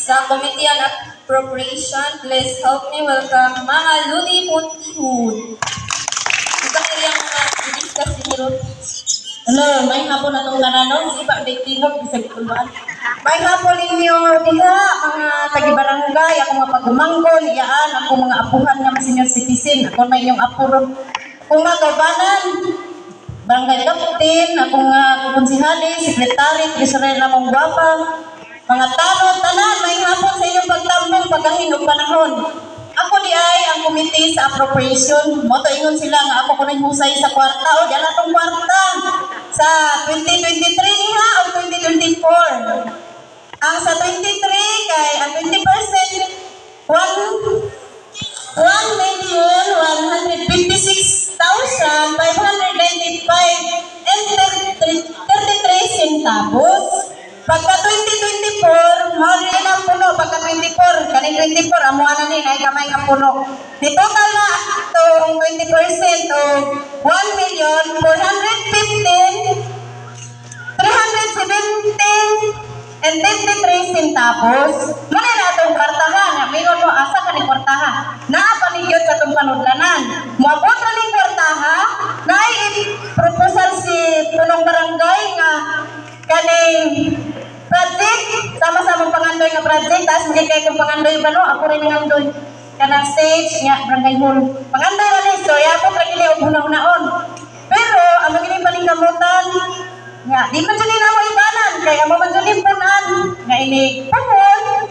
Sa Committee on Appropriation, please help me welcome mga Luni Punhun. Ito kaya mga i-discuss nyo. Hello, may hapon na itong nananong, si Pak Diktinog, bisag kulbaan. May hapon ninyo diha, mga tagibarangay, ako mga pagumanggon, iyaan, ako mga apuhan nga senior citizen, ako na inyong apuro. Kung mga kabanan, barangay captain, ako nga konsihali, sekretary, treasurer na mong gwapa, mga tanong, tanan, may hapon sa inyong pagtambong, pagkahinog panahon. Ako di ay ang committee sa appropriation. Moto ingon sila nga ako kunay husay sa kwarta o diyan atong kwarta sa 2023 niha o 2024. Ang sa 23 kay ang 20% 1,156,595 and 33 centavos. Pagka 2024, mahal rin ang puno. Pagka 24, kaning 24, amuan na ni, ay kamay ang puno. Di total na itong 20% o 1,415,317 and 33 centavos. Muna na itong kwartahan. Mayroon mo, asa ka ni kwartahan? Naapanigyon sa itong panudlanan. Muabot na ni kwartahan, proposal si punong barangay nga kaning project, sama-sama pangandoy nga project, tapos hindi kayo kung pangandoy ba no? Ako rin ang andoy. Kanang stage, nga, barangay hall. Pangandoy na ni, so yapot lagi niya o hunang-hunaon. Pero, ang magiling paling gamutan, nga, di man dyan na mo ibanan, kaya mo man dyan punan, nga ini pahon,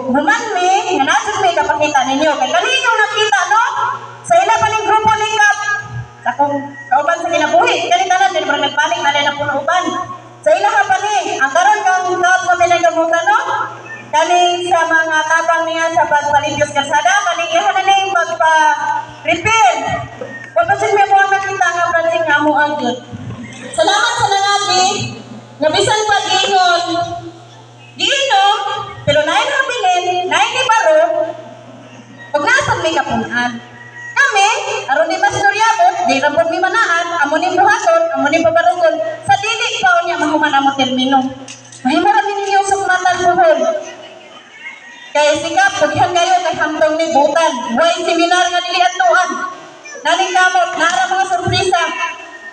humanmi, nga nasun may kapakita ninyo. Kaya kanino nakita, no? Sa ila paling grupo ni Kap, sa kung kauban sa kinabuhi, ganit na din, parang nagpaling, nalay na puno uban. Sa ila ka pa ni, ang karon kang Kap na pinagamutan, no? Kaning sa mga tabang niya sa pagpalidyos karsada, kaning ihan na ning pagpa-repair. Papasin mo ang nakita nga project nga mo ang yun. Salamat sa nangabi, nga bisan pag-ingon, giinom, pero nain habilin, nain ni baro, pag nasan may kapunan. Kami, aron di masturyabot, di rampon mi manaan, amo ni buhaton, amo ni pabarugon, sa dili pa niya mahuman amo termino. May marami niyo sukmatan buhol. Kaya sikap, pagyan kayo kay hamtong ni butan, way seminar nga dili atuan. Naning kamot, naara mga sorpresa.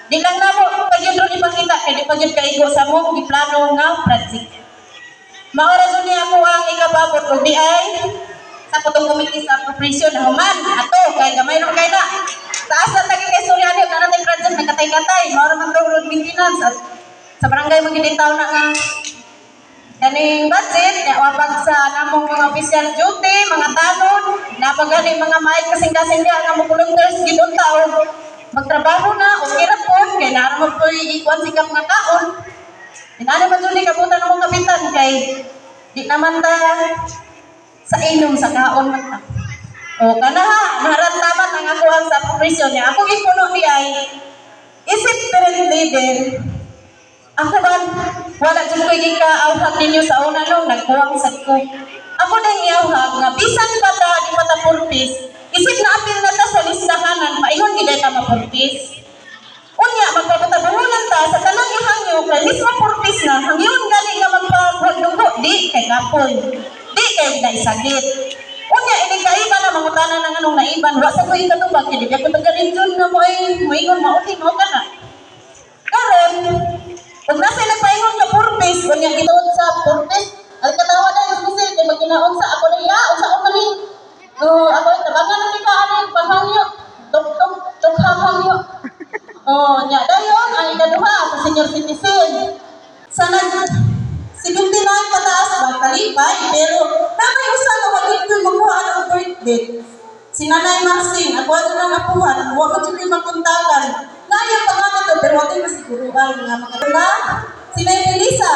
Di lang namo, pagyod ron ipakita, kaya di pagyod kaigo sa mo, di plano nga project. Maoras niya ako ang ikababot, o di ay, sa putong committee sa appropriation na human, ato, kaya gamay ron kayo na. Taas na taging kay Suryani, o kanating project, nagkatay-katay, maoras ang road maintenance, at sa barangay magigitaw na nga, kaning budget, wapag sa namong mga official duty, mga tanod, napagaling mga maayat kasing-kasing niya, nga volunteers, gidong tao, magtrabaho na, o kirap po, kaya naramag po ikuan sikap nga kaon. Inano man dun kabutan ng mga kapitan, kay di naman ta sa inom sa kaon man ta. O kanaha, naharantaman ang ako ang sa appropriation niya. Ako ipuno niya ay, isip parent leader, ako ba, wala dyan ko ika-auhag ninyo sa una nung nagkuwang sad ko. Ako na i-auhag nga, bisan pa ta, di pa ta purpis, isip na apil na ta sa listahanan, paingon gilay ta mapurpis. Unya, magpapatabuhunan ta sa tanang ihangyo, kay mismo purpis na, hangyon galing nga magpapagdugo, di kay kapoy, di kay naisagit. Unya, inikaiba na mangutanan ng anong naiban, wa sa ko ikatubag, hindi ako tagarin dun na mo ay, moingon, mauti, mo ka na. Karon, pag nasa nagpaingon ka purpose, kung yung ginoon sa purpose, ang katawa na yung sisi, kaya magkinaon sa ako niya, o sa ako ni, ako yung tabangan na nika, ano yung panghangyo, tuk-hangyo. Nya, dayon, ang ikaduha, sa senior citizen. Sa 79 pataas ba, kalipay, pero namay usan na mag-ito magkuha ng birthday. Si Nanay Maxine, ako ito lang apuhan, huwag ko dito magkuntakan. Nayang pangalan to, pero ito yung masiguruan nga makatula. Si Nay Melissa,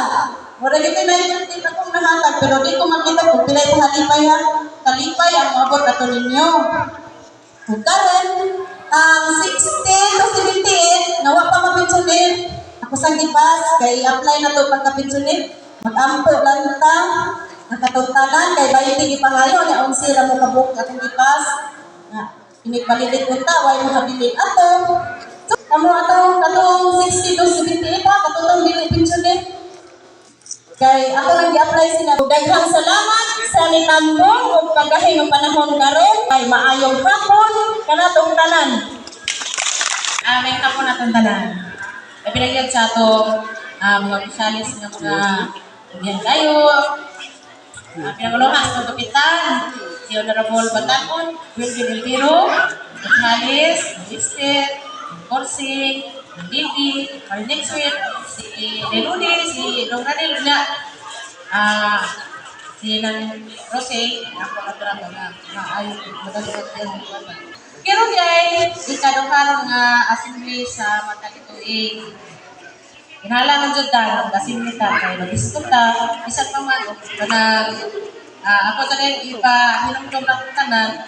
wala kita na yung birthday na kong nahatag, pero di ko makita kung pilay pahalipay ha. Kalipay ang mabot ato ninyo. Karon, ang 16 to 78, nawa pa mapinsunit. Ako sang gipas, kay apply na to pagkapinsunit. Mag-ampo lang ta, nakatuntanan, kay bayo di ipangayo, niya unsira mo kabuk akong gipas. Inipalilit ko ta, way mo habilin ato. So, kamo atong 60 to 78 ha, katutong dili pinsunit. Kay ako nag-i-apply sila. Daghang salamat sa nitambong ug pagahing ng panahon karon ay maayong hapon kanatong tanan. May hapon atong tanan. Pinagyod sa ato mga opisyalis nga mga diyan kayo. Pinanguluhan sa kapitan, si Honorable Batakon, Wilkin Elviro, opisyalis, Magister, Corsing, Didi, Marinexwit, si Deludi, si Dong Ranil nga, si Nang Rose, ako natural na maayos, madaligot yan. Pero guys, ikaduharon nga assembly sa mata kituig. Kinahanglan jud ta assembly ta kay nag-diskuta isang pamag kanang ako sa din ipa hinumdum na tanan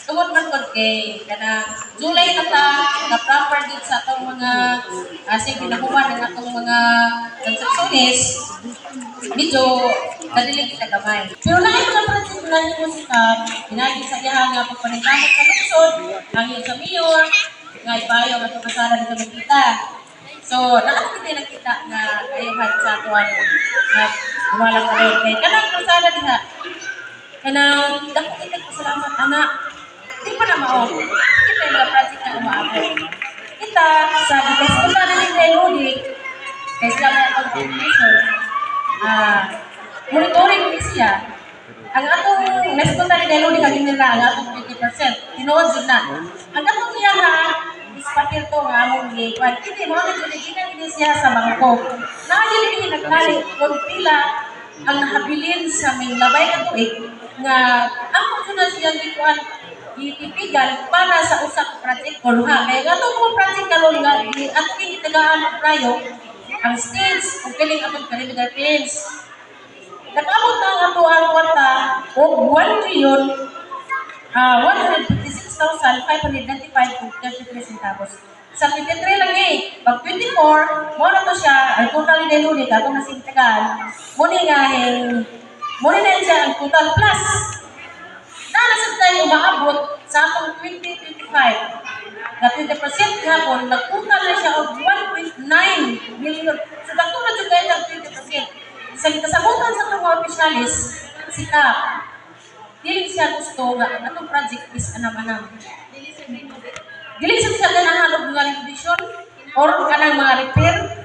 tungod man pod kay kanang July na ta na proper din sa atong mga sige nakuha ng atong mga transactions medyo kadili kita gamay. Pero na ito na project na ni Musika, pinagi sa diha nga pagpaningkamot sa lungsod, hangin sa mayor, nga ipayo nga kasara dito nakita. So, nakakita na ayuhan sa tuwan na walang karoon kay kanang kasara diha. Kanang dako kita salamat anak. Di pa na mao. Kita yung project na umaabot. Kita sa diskuta na ni Rudy kay sila mga contribution. Monitoring ni siya. Ang atong nasikutan ni Delodi kaging nila ang atong 50%. Tinuod jud na. Ang atong iya nga ispatir to nga among giwan. Hindi mo na jud ginang siya sa bangko. Naadili ni nagkali kung pila ang nahabilin sa ming labay ka tuig nga ako jud na siya gikuan itipigan para sa usak project ko ha. Kaya atong mo project karon nga at kinitagaan prayo ang stage kung kiling atong perimeter fence. Nag-abot na ang ato ang kwarta o 1,156,595.33 centavos. Sa 23 lang eh. Pag 24, mo na to siya, ang total ni Deludi, kung nasintagal, muna na siya ang total plus. Nanasan tayo umaabot sa atong 2025. Na 20% hapon, nagtotal na siya of 1.9 million. So, nagtotal na siya ng 20%. Sa kasabutan sa mga opisyalis, si Kap, dili siya gusto nga atong project is anam-anam. Dili siya ganang halog nga division or kanang mga repair